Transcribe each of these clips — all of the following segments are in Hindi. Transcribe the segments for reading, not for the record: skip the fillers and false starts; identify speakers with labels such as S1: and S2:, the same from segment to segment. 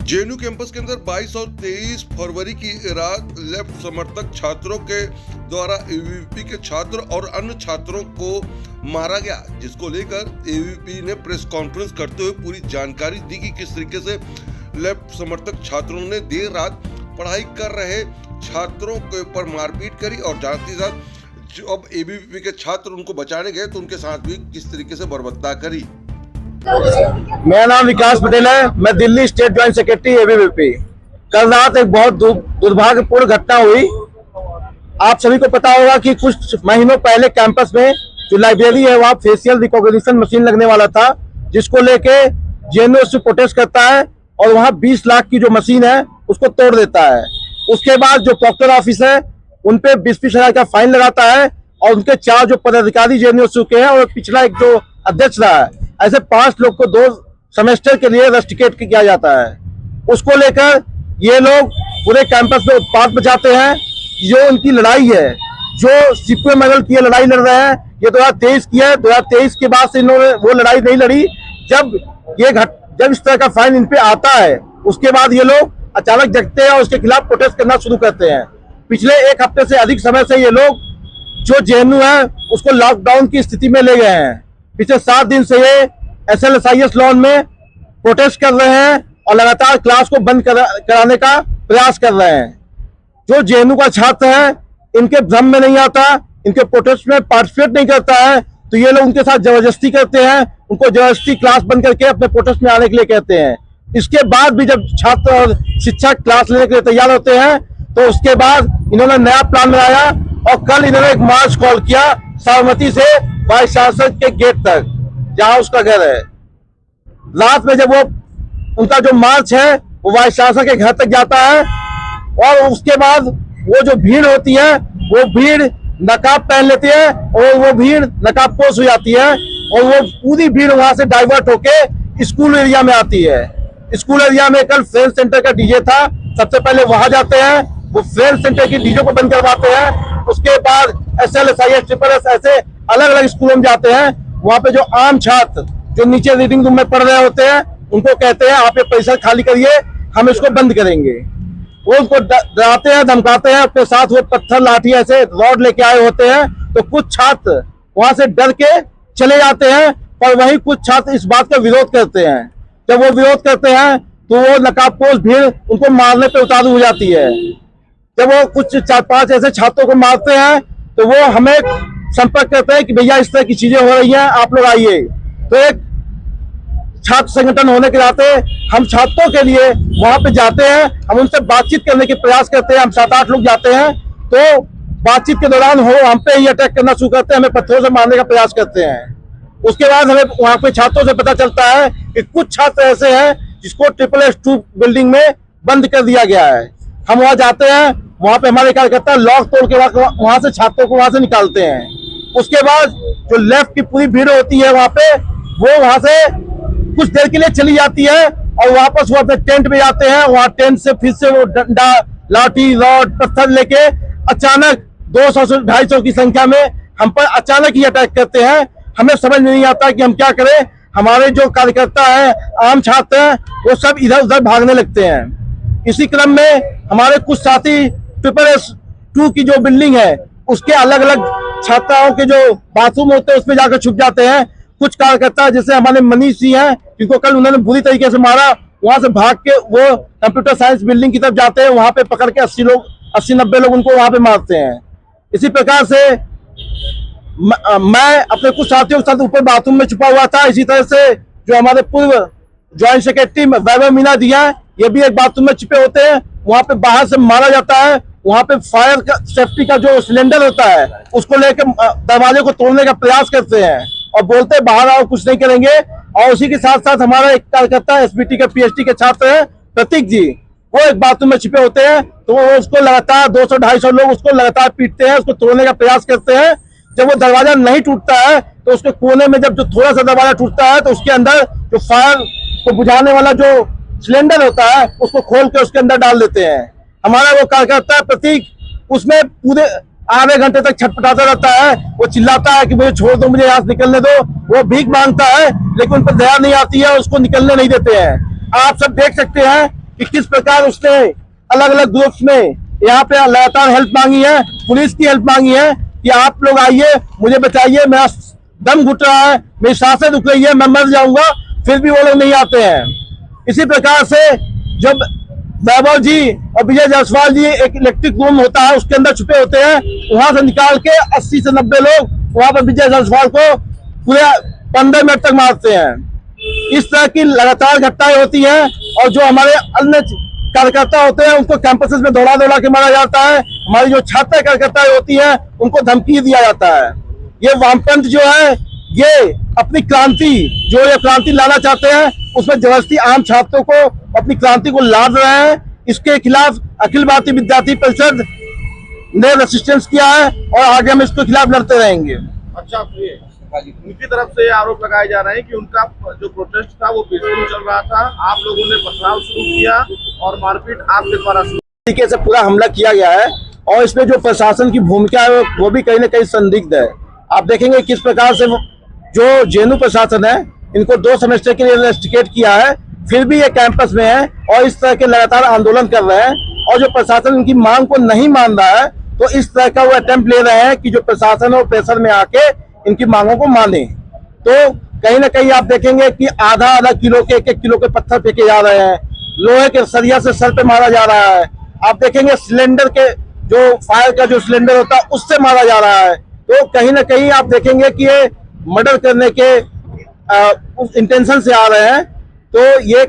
S1: जेएनयू कैंपस के अंदर 22 और 23 फरवरी की रात लेफ्ट समर्थक छात्रों के द्वारा एबीवीपी के छात्र और अन्य छात्रों को मारा गया, जिसको लेकर एबीवीपी ने प्रेस कॉन्फ्रेंस करते हुए पूरी जानकारी दी कि किस तरीके से लेफ्ट समर्थक छात्रों ने देर रात पढ़ाई कर रहे छात्रों के ऊपर मारपीट करी और साथ ही साथ जो अब एबीवीपी के छात्र उनको बचाने गए तो उनके साथ भी किस तरीके से बर्बरता करी।
S2: मेरा नाम विकास पटेल है, मैं Delhi state joint secretary ABVP. कल रात एक बहुत दुर्भाग्यपूर्ण घटना हुई। आप सभी को पता होगा कि कुछ महीनों पहले कैंपस में जो लाइब्रेरी है वहाँ फेशियल रिकॉग्निशन मशीन लगने वाला था, जिसको लेके जेएनयू प्रोटेस्ट करता है और वहाँ 20 लाख की जो मशीन है उसको तोड़ देता है। उसके बाद जो प्रॉक्टर ऑफिस है उन पे 20-20 हजार का फाइन लगाता है और उनके 4 जो पदाधिकारी जेएनयू के हैं और पिछला एक जो अध्यक्ष रहा है, ऐसे 5 लोग को 2 सेमेस्टर के लिए रस्टिकेट किया जाता है। उसको लेकर ये लोग पूरे कैंपस में उत्पात मचाते हैं। जो उनकी लड़ाई है, जो सीपीओ मेडल की लड़ाई लड़ रहे हैं, ये 2023 की है। 2023 के बाद से इन्होंने वो लड़ाई नहीं लड़ी। जब इस तरह का फाइन इन पे आता है, उसके बाद ये लोग अचानक जगते हैं और उसके खिलाफ प्रोटेस्ट करना शुरू करते हैं। पिछले 1 हफ्ते से अधिक समय से ये लोग जो जेएनयू है उसको लॉकडाउन की स्थिति में ले गए हैं। पिछले 7 दिन से ये SLSIS लॉन में प्रोटेस्ट कर रहे हैं और लगातार क्लास को बंद कराने का प्रयास कर रहे हैं। जो जेएनयू का छात्र है, इनके भ्रम में नहीं आता, इनके प्रोटेस्ट में पार्टिसिपेट नहीं करता है, तो ये लोग उनके साथ जबरदस्ती करते हैं, उनको जबरदस्ती क्लास बंद करके अपने प्रोटेस्ट में आने के लिए कहते हैं। इसके बाद भी जब छात्र और शिक्षक क्लास लेने के लिए तैयार होते हैं तो उसके बाद इन्होंने नया प्लान बनाया और कल इन्होंने एक मार्च कॉल किया साबरमती से वाइस चांसलर के गेट तक, जहां उसका घर है। रात में जब वो उनका जो मार्च है वो वाइस चांसलर के घर तक जाता है और उसके बाद वो जो भीड़ होती है वो भीड़ नकाब पहन लेती है और वो भीड़ नकाबपोश हो जाती है और वो पूरी भीड़ वहां से डाइवर्ट होके स्कूल एरिया में आती है। स्कूल एरिया में कल फ्रेंच सेंटर का डीजे था, सबसे पहले वहां जाते हैं, वो फ्रेंच सेंटर की डीजे को बंद करवाते हैं। उसके बाद SLSIS SSS ऐसे अलग अलग स्कूलों में जाते हैं। वहां पे जो आम छात्र जो नीचे रीडिंग रूम में पढ़ रहे होते हैं उनको कहते हैं आप ये परिसर खाली करिए, हम इसको बंद करेंगे। वो उनको डराते हैं, धमकाते हैं, अपने साथ वो पत्थर लाठी ऐसे रॉड लेके आए होते हैं। तो कुछ छात्र वहां से डर के चले जाते हैं, पर वहीं कुछ छात्र इस बात का विरोध करते हैं। जब वो विरोध करते हैं तो वो नकाबपोश भीड़ उनको मारने पे उतारू हो जाती है। जब वो कुछ 4-5 ऐसे छात्रों को मारते हैं तो वो हमें संपर्क करते हैं कि भैया इस तरह की चीजें हो रही हैं, आप लोग आइए। तो एक छात्र संगठन होने के नाते हम छात्रों के लिए वहां पे जाते हैं, हम उनसे बातचीत करने के प्रयास करते हैं। हम 7-8 लोग जाते हैं तो बातचीत के दौरान वो हम पे ही अटैक करना शुरू करते हैं, हमें पत्थरों से मारने का प्रयास करते हैं। उसके बाद हमें वहां पे छात्रों से पता चलता है कि कुछ छात्र ऐसे हैं जिसको SSS2 बिल्डिंग में बंद कर दिया गया है। हम वहां जाते हैं, वहां पे हमारे कार्यकर्ता लॉक तोड़ के वहां से छात्रों को वहां से निकालते हैं। उसके बाद जो लेफ्ट की पूरी भीड़ होती है वहां पे, वो वहां से कुछ देर के लिए चली जाती है और वापस वो अपने टेंट में जाते हैं। वहां टेंट से फिर से वो डंडा, लाठी, रॉड, पत्थर लेके अचानक 200 से 250 की संख्या में हम पर अचानक ही अटैक करते हैं। हमें समझ नहीं आता कि हम क्या करें। हमारे जो कार्यकर्ता हैं, आम छात्र हैं, वो सब इधर उधर भागने लगते हैं। इसी क्रम में हमारे कुछ साथी SSS2 की जो बिल्डिंग है उसके अलग अलग छात्राओं के जो बाथरूम होते हैं उसमें जाकर छुप जाते हैं। कुछ कार्यकर्ता जैसे हमारे मनीष जी हैं, जिनको कल उन्होंने बुरी तरीके से मारा, वहां से भाग के वो कंप्यूटर साइंस बिल्डिंग की तरफ जाते हैं। वहां पे पकड़ के 80-90 लोग उनको वहां पे मारते हैं। इसी प्रकार से मैं अपने कुछ साथियों के साथ ऊपर बाथरूम में छुपा हुआ था। इसी तरह से जो हमारे पूर्व ज्वाइंट सेक्रेटरी वैभव मीना जी हैं, ये भी एक बाथरूम में छिपे होते हैं। वहां पे बाहर से मारा जाता है। वहां पे फायर का सेफ्टी का जो सिलेंडर होता है उसको लेकर दरवाजे को तोड़ने का प्रयास करते हैं और बोलते हैं बाहर आओ, कुछ नहीं करेंगे। और उसी के साथ साथ हमारा एक कार्यकर्ता SBT के PhD के छात्र हैं प्रतीक जी, वो एक बाथरूम में छिपे होते हैं। तो वो उसको लगातार 200-250 लोग उसको लगातार पीटते हैं, उसको तोड़ने का प्रयास करते हैं। जब वो दरवाजा नहीं टूटता है तो उसके कोने में जब जो थोड़ा सा दरवाजा टूटता है तो उसके अंदर जो फायर को बुझाने वाला जो सिलेंडर होता है उसको खोल के उसके अंदर डाल देते हैं। हमारा वो कार्यकर्ता प्रतीक उसमें पूरे आधे घंटे तक छटपटाता रहता है। वो चिल्लाता है कि मुझे छोड़ दो, मुझे यहाँ से निकलने दो। वो भीख मांगता है लेकिन उन पर दया नहीं आती है, उसको निकलने नहीं देते हैं। आप सब देख सकते हैं कि किस प्रकार उसने अलग अलग ग्रुप्स में यहाँ पे लगातार हेल्प मांगी है, पुलिस की हेल्प मांगी है कि आप लोग आइए, मुझे बचाइए, मेरा दम घुट रहा है, मेरी सांसें रुक रही है, मैं मर जाऊंगा, फिर भी वो लोग नहीं आते हैं। इसी प्रकार से जब वैभव जी और विजय जायसवाल जी एक इलेक्ट्रिक रूम होता है उसके अंदर छुपे होते हैं, वहां से निकाल के 80 से 90 लोग वहां पर विजय जायसवाल को पूरे 15 मिनट तक मारते हैं। इस तरह की लगातार घटनाएं होती हैं और जो हमारे अन्य कार्यकर्ता होते हैं उनको कैंपसेस में दौड़ा दौड़ा के मारा जाता है। हमारी जो छात्र कार्यकर्ताएं होती हैं उनको धमकी दिया जाता है। ये वामपंथ जो है ये अपनी क्रांति जो ये क्रांति लाना चाहते हैं उसमें जबरदस्ती आम छात्रों को अपनी क्रांति को लाद रहे हैं। इसके खिलाफ अखिल भारतीय विद्यार्थी परिषद ने रेसिस्टेंस किया है और आगे हम इसके खिलाफ लड़ते रहेंगे।
S3: अच्छा, उनकी तरफ से आरोप लगाए जा रहे हैं कि उनका जो प्रोटेस्ट था वो पीसफुल चल रहा था, आप लोगों ने पथराव शुरू किया और मारपीट आपके द्वारा शुरू
S2: तरीके से पूरा हमला किया गया है और इसमें जो प्रशासन की भूमिका है वो भी कहीं ना कहीं संदिग्ध है। आप देखेंगे किस प्रकार से जो जेएनयू प्रशासन है इनको 2 सेमेस्टर के लिए रेस्ट्रिकेट किया है, फिर भी ये कैंपस में है और इस तरह के लगातार आंदोलन कर रहे हैं और जो प्रशासन इनकी मांग को नहीं मान रहा है तो इस तरह का वो अटेम्प्ट ले रहे हैं कि जो प्रशासन और प्रेशर में आके इनकी मांगों को माने। तो कहीं ना कहीं आप देखेंगे कि आधा किलो के 1-1 किलो के पत्थर फेंके जा रहे हैं, लोहे के सरिया से सर पे मारा जा रहा है। आप देखेंगे सिलेंडर के जो फायर का जो सिलेंडर होता है उससे मारा जा रहा है। तो कहीं ना कहीं आप देखेंगे कि ये मर्डर करने के उस इंटेंशन से आ रहे हैं। तो ये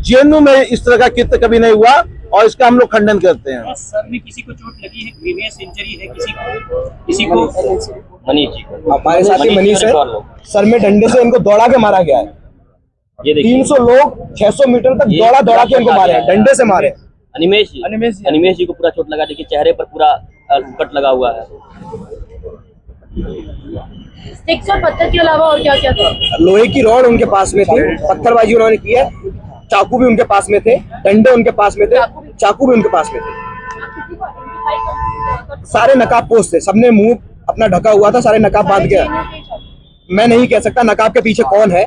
S2: जेएनयू में इस तरह का कृत्य कभी नहीं हुआ और इसका हम लोग खंडन करते हैं।
S4: सर में किसी को चोट लगी है, ग्रीवियस इंजरी है किसी को मनीष जी को,
S5: हमारे साथ ही मनीष है, सर में डंडे से इनको दौड़ा के मारा गया है।
S4: ये देखिए
S5: 300 लोग 600 मीटर तक दौड़ा के इनको मारे हैं, डंडे से मारे।
S4: अनिमेश जी को पूरा चोट लगा, देखिए चेहरे पर पूरा कट लगा हुआ है।
S6: स्टिक्स और पत्थर के अलावा और क्या क्या था?
S5: लोहे की रॉड उनके पास में थी, पत्थरबाजी उन्होंने की है, चाकू भी उनके पास में थे, डंडे उनके पास में थे, चाकू भी उनके पास में थे। सारे नकाबपोश थे, सबने मुंह अपना ढका हुआ था, सारे नकाब बांध के। मैं नहीं कह सकता नकाब के पीछे कौन है,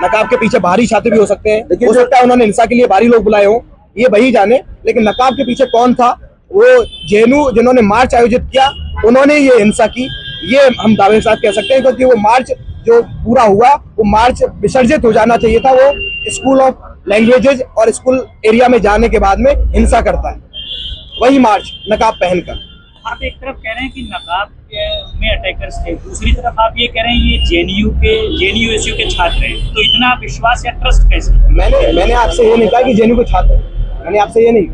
S5: नकाब के पीछे बाहरी छात्र भी हो सकते हैं, हो सकता है उन्होंने हिंसा के लिए बाहरी लोग बुलाए हो, ये वही जाने। लेकिन नकाब के पीछे कौन था, वो जेएनयू जिन्होंने मार्च आयोजित किया उन्होंने ये हिंसा की, ये हम दावे के साथ कह सकते हैं। क्योंकि वो मार्च जो पूरा हुआ वो मार्च विसर्जित हो जाना चाहिए था। वो स्कूल ऑफ लैंग्वेजेज और स्कूल एरिया में जाने के बाद में हिंसा करता है, वही मार्च नकाब पहनकर।
S4: आप एक तरफ कह रहे हैं कि नकाब में अटैकर्स थे, दूसरी तरफ आप ये कह रहे हैं ये जेएनयू एसयू के छात्र हैं, तो इतना विश्वास या ट्रस्ट कैसे?
S5: मैंने आपसे ये नहीं कहा कि जेएनयू के छात्र, मैंने आपसे ये नहीं,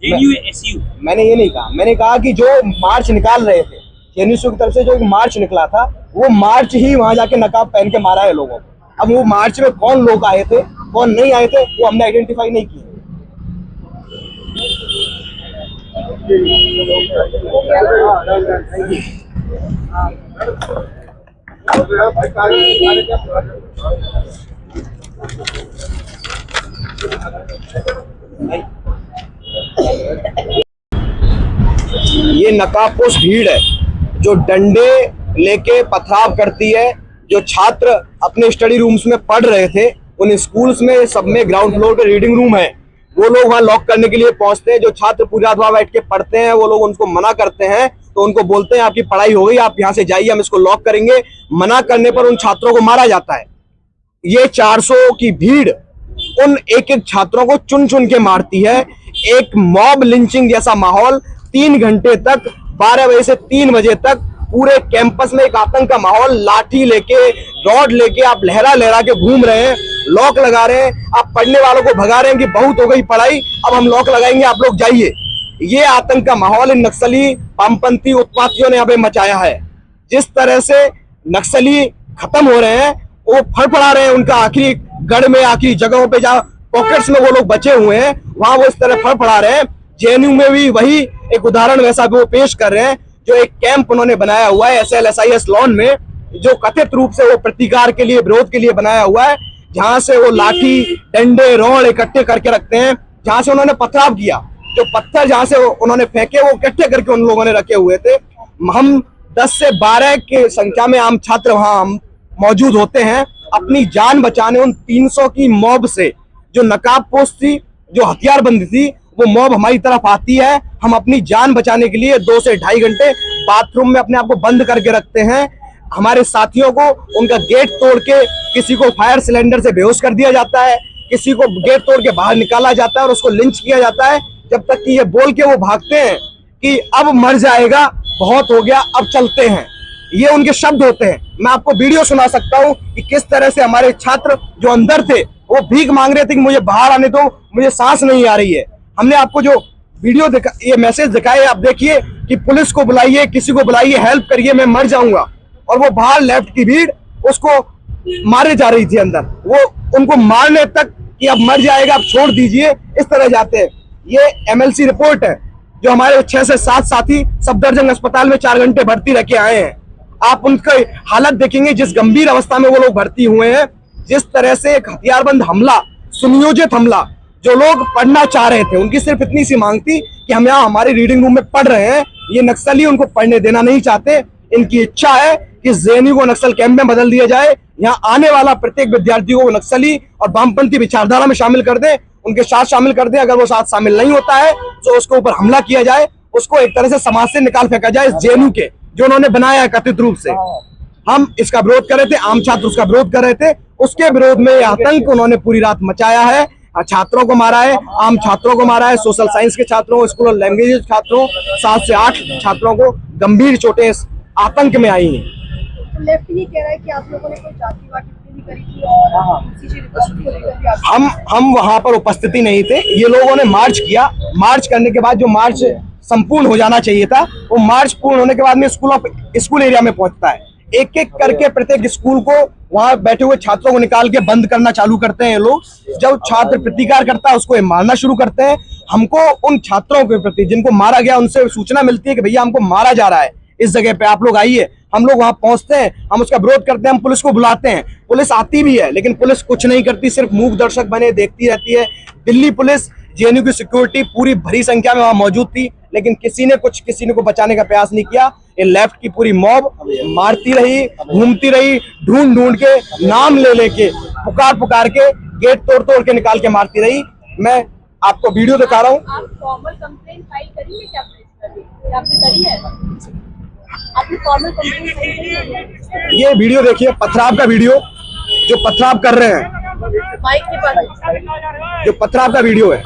S4: जेएनयू एसयू
S5: मैंने ये नहीं कहा। मैंने कहा कि जो मार्च निकाल रहे थे जेएनयू की तरफ से, जो मार्च निकला था वो मार्च ही वहां जाके नकाब पहन के मारा है लोगों को। अब वो मार्च में कौन लोग आए थे कौन नहीं आए थे वो हमने आइडेंटिफाई नहीं किए। ये नकाबपोश भीड़ है जो डंडे लेके पथराव करती है। जो छात्र अपने स्टडी रूम्स में पढ़ रहे थे, उन स्कूल्स में सब में ग्राउंड फ्लोर पे रीडिंग रूम है, वो लोग वहाँ लॉक करने के लिए पहुंचते हैं। जो छात्र पूरी रात वहाँ बैठ के पढ़ते हैं वो लोग उनको मना करते हैं, तो उनको बोलते हैं आपकी पढ़ाई हो गई, आप यहाँ से जाइए, हम इसको लॉक करेंगे। मना करने पर उन छात्रों को मारा जाता है। ये 400 की भीड़ उन एक एक छात्रों को चुन चुन के मारती है। एक मॉब लिंचिंग जैसा माहौल 3 घंटे तक, 12 बजे से 3 बजे तक पूरे कैंपस में एक आतंक का माहौल। लाठी लेके रॉड लेके आप लहरा लहरा के घूम रहे हैं, लॉक लगा रहे हैं, आप पढ़ने वालों को भगा रहे हैं कि बहुत हो गई पढ़ाई, अब हम लॉक लगाएंगे, आप लोग जाइए। ये आतंक का माहौल इन नक्सली वामपंथी उत्पातियों ने यहाँ पे मचाया है। जिस तरह से नक्सली खत्म हो रहे हैं, वो फड़फड़ा रहे हैं, उनका आखिरी गढ़ में आखिरी जगहों पे जहाँ पॉकेट्स में वो लोग बचे हुए हैं वहां वो इस तरह फड़फड़ा रहे हैं। जेएनयू में भी वही एक उदाहरण वैसा वो पेश कर रहे हैं। जो एक कैंप उन्होंने बनाया हुआ है SLSIS लॉन में, जो कथित रूप से वो प्रतिकार के लिए विरोध के लिए बनाया हुआ है, जहां से वो लाठी डंडे रॉड इकट्ठे करके रखते हैं। जहां से उन्होंने पथराव किया, जो पत्थर जहां से उन्होंने फेंके वो इकट्ठे करके उन लोगों ने रखे हुए थे। हम 10 से 12 के संख्या में आम छात्र वहां मौजूद होते हैं अपनी जान बचाने उन 300 की मॉब से, जो नकाबपोश थी, जो हथियारबंदी थी वो मॉब हमारी तरफ आती है, हम अपनी जान बचाने के लिए 2 से 2.5 घंटे बाथरूम में अपने आप को बंद करके रखते हैं। हमारे साथियों को उनका गेट तोड़ के किसी को फायर सिलेंडर से बेहोश कर दिया जाता है, किसी को गेट तोड़ के बाहर निकाला जाता है और उसको लिंच किया जाता है, जब तक कि ये बोल के वो भागते हैं कि अब मर जाएगा, बहुत हो गया, अब चलते हैं। ये उनके शब्द होते हैं। मैं आपको वीडियो सुना सकता हूँ कि किस तरह से हमारे छात्र जो अंदर थे वो भीख मांग रहे थे कि मुझे बाहर आने दो, मुझे सांस नहीं आ रही है। हमने आपको जो वीडियो दिखा, ये मैसेज दिखाए, आप देखिए कि पुलिस को बुलाइए, किसी को बुलाइए, हेल्प करिए, मैं मर जाऊंगा। और वो बाहर लेफ्ट की भीड़ उसको मारे जा रही थी अंदर, वो उनको मारने तक कि अब मर जाएगा, अब छोड़ दीजिए, इस तरह जाते हैं। ये MLC रिपोर्ट है जो हमारे 6 से 7 साथी सफदरजंग अस्पताल में 4 घंटे भर्ती रखे आए हैं। आप उनकी हालत देखेंगे, जिस गंभीर अवस्था में वो लोग भर्ती हुए हैं, जिस तरह से एक हथियारबंद हमला, सुनियोजित हमला, जो लोग पढ़ना चाह रहे थे, उनकी सिर्फ इतनी सी मांग थी कि हम यहाँ हमारे रीडिंग रूम में पढ़ रहे हैं, ये नक्सली उनको पढ़ने देना नहीं चाहते। इनकी इच्छा है कि JNU को नक्सल कैंप में बदल दिया जाए, यहाँ आने वाला प्रत्येक विद्यार्थी को नक्सली और वामपंथी विचारधारा में शामिल कर दें, उनके साथ शामिल कर दें। अगर वो साथ शामिल नहीं होता है तो उसके ऊपर हमला किया जाए, उसको एक तरह से समाज से निकाल फेंका जाए, इस JNU के जो उन्होंने बनाया है कथित रूप से। हम इसका विरोध कर रहे थे, आम छात्र उसका विरोध कर रहे थे, उसके विरोध में यह आतंक उन्होंने पूरी रात मचाया है। छात्रों को मारा है, आम छात्रों को मारा है, सोशल साइंस के छात्रों, स्कूल और लैंग्वेज छात्रों, 7 से 8 छात्रों को गंभीर चोटें इस आतंक में आई हैं।
S6: लेफ्ट ये कह रहा है कि आप लोगों ने कोई जातिवाद टिप्पणी करी थी और किसी रिपोर्ट को लेकर भी आप
S5: हम वहां पर उपस्थिति नहीं थे। ये लोगों ने मार्च किया, मार्च करने के बाद जो मार्च संपूर्ण हो जाना चाहिए था, वो मार्च पूर्ण होने के बाद में स्कूल एरिया में पहुंचता है। एक एक करके प्रत्येक स्कूल को वहां बैठे हुए छात्रों को निकाल के बंद करना चालू करते हैं ये लोग। जब छात्र प्रतिकार करता है उसको ये मारना शुरू करते हैं। हमको उन छात्रों के प्रति जिनको मारा गया उनसे सूचना मिलती है कि भैया हमको मारा जा रहा है, इस जगह पे आप लोग आइए। हम लोग वहां पहुंचते हैं, हम उसका विरोध करते हैं, हम पुलिस को बुलाते हैं, पुलिस आती भी है, लेकिन पुलिस कुछ नहीं करती, सिर्फ मूक दर्शक बने देखती रहती है। दिल्ली पुलिस, JNU की सिक्योरिटी पूरी भरी संख्या में वहां मौजूद थी, लेकिन किसी ने को बचाने का प्रयास नहीं किया। ये लेफ्ट की पूरी मॉब मारती रही, घूमती रही, ढूंढ ढूंढ के, नाम ले लेके, पुकार के, गेट तोड़ के निकाल के मारती रही। मैं आपको वीडियो दिखा रहा हूँ।
S6: आप फॉर्मल कंप्लेंट फाइल करेंगे क्या पुलिस पर? आपने करी है? आपने फॉर्मल कंप्लेंट करी है?
S5: ये वीडियो देखिए, पथराव का वीडियो, जो पथराव कर रहे हैं,
S6: माइक के पास
S5: जो पथराव का वीडियो है।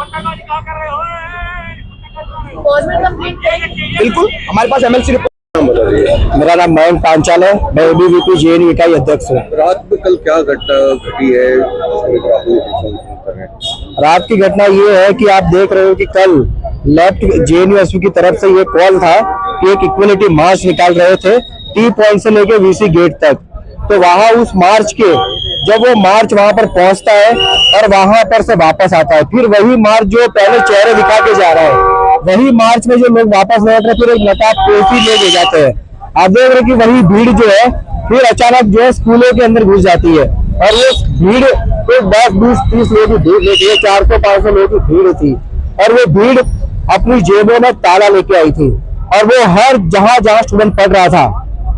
S6: फॉर्मल कंप्लेंट करेंगे?
S5: बिल्कुल, हमारे पास MLC रिपोर्ट।
S2: मेरा नाम मयंक पांचाल है, मैं ABVP JNU इकाई अध्यक्ष हूँ।
S1: रात में कल क्या घटना घटी है?
S2: रात की घटना ये है कि आप देख रहे हो कि कल लेफ्ट JNU SU की तरफ से ये कॉल था कि एक इक्वलिटी मार्च निकाल रहे थे टी पॉइंट से लेके VC गेट तक। तो वहां उस मार्च के जब वो मार्च वहां पर पहुंचता है और वहां पर से वापस आता है, फिर वही मार्च जो पहले चेहरे दिखा के जा रहा है, वही मार्च में जो लोग वापस लौट रहे, फिर एक नकाबपोशी लोग ले जाते हैं। आप देख रहे कि वही भीड़ जो है फिर अचानक जो है स्कूलों के अंदर घुस जाती है और ये भीड़ तो 10, 20, 30 लोगों की भीड़ लेती है, 400-500 लोगों की भीड़ थी और वो भीड़ अपनी जेबों में ताला लेके आई थी। और वो हर जहां स्टूडेंट पढ़ रहा था,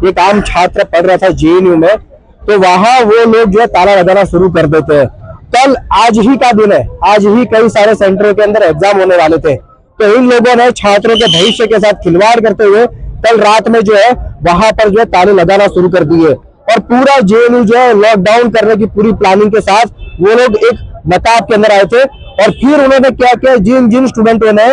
S2: एक आम छात्र पढ़ रहा था JNU में, तो वहां वो लोग जो है ताला लगाना शुरू कर देते हैं। कल आज ही का दिन है, आज ही कई सारे सेंटरों के अंदर एग्जाम होने वाले थे, तो इन लोगों ने छात्रों के भविष्य के साथ खिलवाड़ करते हुए कल रात में जो है वहां पर जो है ताले लगाना शुरू कर दिए और पूरा JNU जो है लॉकडाउन करने की पूरी प्लानिंग के साथ वो लोग एक नकाब के अंदर आए थे। और फिर उन्होंने क्या किया, जिन स्टूडेंटों ने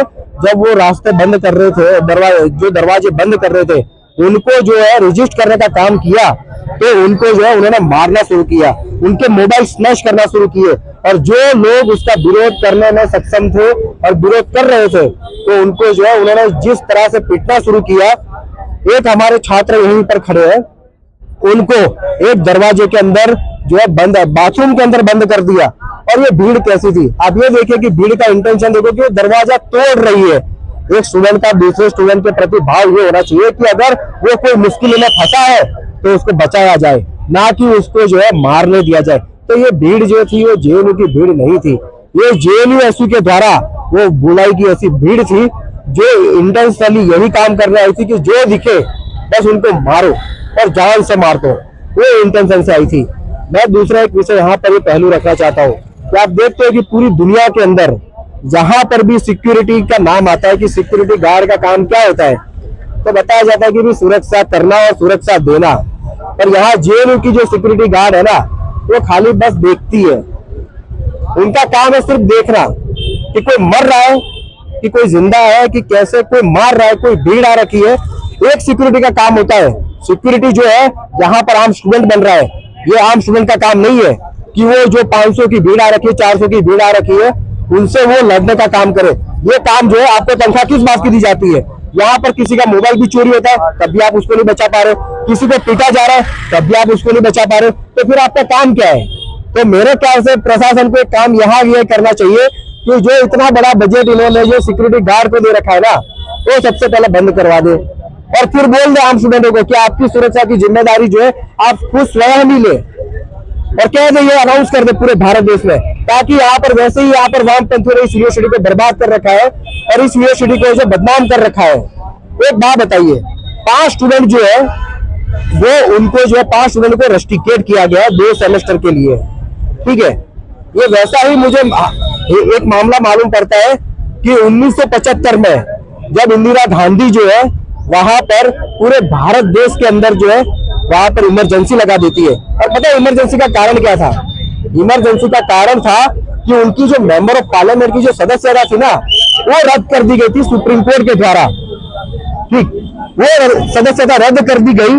S2: जब वो रास्ते बंद कर रहे थे, दरवाजे बंद कर रहे थे, उनको जो है रजिस्ट करने का काम किया, तो उनको जो है उन्होंने मारना शुरू किया, उनके मोबाइल स्नैच करना शुरू किए। और जो लोग उसका विरोध करने में सक्षम थे और विरोध कर रहे थे, तो उनको जो है उन्होंने जिस तरह से पीटना शुरू किया। एक हमारे छात्र यहीं पर खड़े हैं, उनको एक दरवाजे के अंदर जो है बंद, बाथरूम के अंदर बंद कर दिया। और ये भीड़ कैसी थी, आप ये देखिए कि भीड़ का इंटेंशन देखो कि वो दरवाजा तोड़ रही है। एक स्टूडेंट का दूसरे स्टूडेंट के प्रति भाव ये होना चाहिए कि अगर वो कोई मुश्किल में फंसा है तो उसको बचाया जाए, ना कि उसको जो है मारने दिया जाए। तो ये भीड़ जो थी वो JNU की भीड़ नहीं थी, ये JNU SU के द्वारा वो बुलाई की ऐसी भीड़ थी जो इंटेंशनली यही काम करने आई थी कि जो दिखे बस उनको मारो और जान से मार दो, वो इंटेंशन से आई थी। मैं दूसरा एक विषय यहाँ पर ये पहलू रखना चाहता हूँ कि आप देखते हैं कि पूरी दुनिया के अंदर जहां पर भी सिक्योरिटी का नाम आता है कि सिक्योरिटी गार्ड का काम क्या होता है, तो बताया जाता है कि भी सुरक्षा करना और सुरक्षा देना। पर यहाँ जेएनयू की जो सिक्योरिटी गार्ड है ना, वो खाली बस देखती है। उनका काम है सिर्फ देखना कि कोई मर रहा है, कि कोई जिंदा है, कि कैसे कोई मार रहा है, कोई भीड़ आ रखी है। एक सिक्योरिटी का काम होता है, सिक्योरिटी जो है जहां पर आम स्टूडेंट बन रहा है, ये आम स्टूडेंट का काम नहीं है कि वो जो 500 की भीड़ आ रखी है, 400 की भीड़ आ रखी है, उनसे वो लड़ने का काम करे। ये काम जो है, आपको तनख्वाह किस बात की दी जाती है? यहाँ पर किसी का मोबाइल भी चोरी होता है तब भी आप उसको नहीं बचा पा रहे, किसी को पीटा जा रहा है तब भी आप उसको नहीं बचा पा रहे, तो फिर आपका काम क्या है? तो मेरे ख्याल से प्रशासन को एक काम यहाँ ये करना चाहिए कि जो इतना बड़ा बजट इन्होंने जो सिक्योरिटी गार्ड को दे रखा है ना, वो सबसे पहले बंद करवा दे और फिर बोल दे आम स्टूडेंटों को कि आपकी सुरक्षा की जिम्मेदारी जो है आप खुद स्वयं ही ले, और कह दे, ये अनाउंस कर दे पूरे भारत देश में, ताकि यहाँ पर वैसे ही यहाँ पर वामपंथियों ने इस यूनिवर्सिटी को बर्बाद कर रखा है और इस यूनिवर्सिटी को जो बदनाम कर रखा है। एक बात बताइए, 5 स्टूडेंट जो है वो उनको जो है 5 स्टूडेंट को रस्टिकेट किया गया है 2 सेमेस्टर के लिए, ठीक है। ये वैसा ही मुझे एक मामला मालूम पड़ता है कि 1975 में जब इंदिरा गांधी जो है वहां पर पूरे भारत देश के अंदर जो है वहां पर इमरजेंसी लगा देती है। और पता है इमरजेंसी का कारण क्या था? इमरजेंसी का कारण था कि उनकी जो मेंबर ऑफ पार्लियामेंट की जो सदस्यता थी ना, वो रद्द कर दी गई थी सुप्रीम कोर्ट के द्वारा, ठीक, वो सदस्यता रद्द कर दी गई।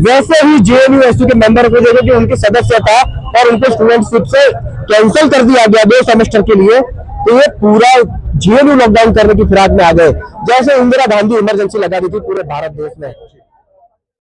S2: वैसे ही जेएनयू के मेंबर को देखो कि उनकी सदस्यता और उनके स्टूडेंटशिप से कैंसिल कर दिया गया 2 सेमेस्टर के लिए, तो ये पूरा जेएनयू लॉकडाउन करने की फिराक में आ गए, जैसे इंदिरा गांधी इमरजेंसी लगा दी थी पूरे भारत देश में।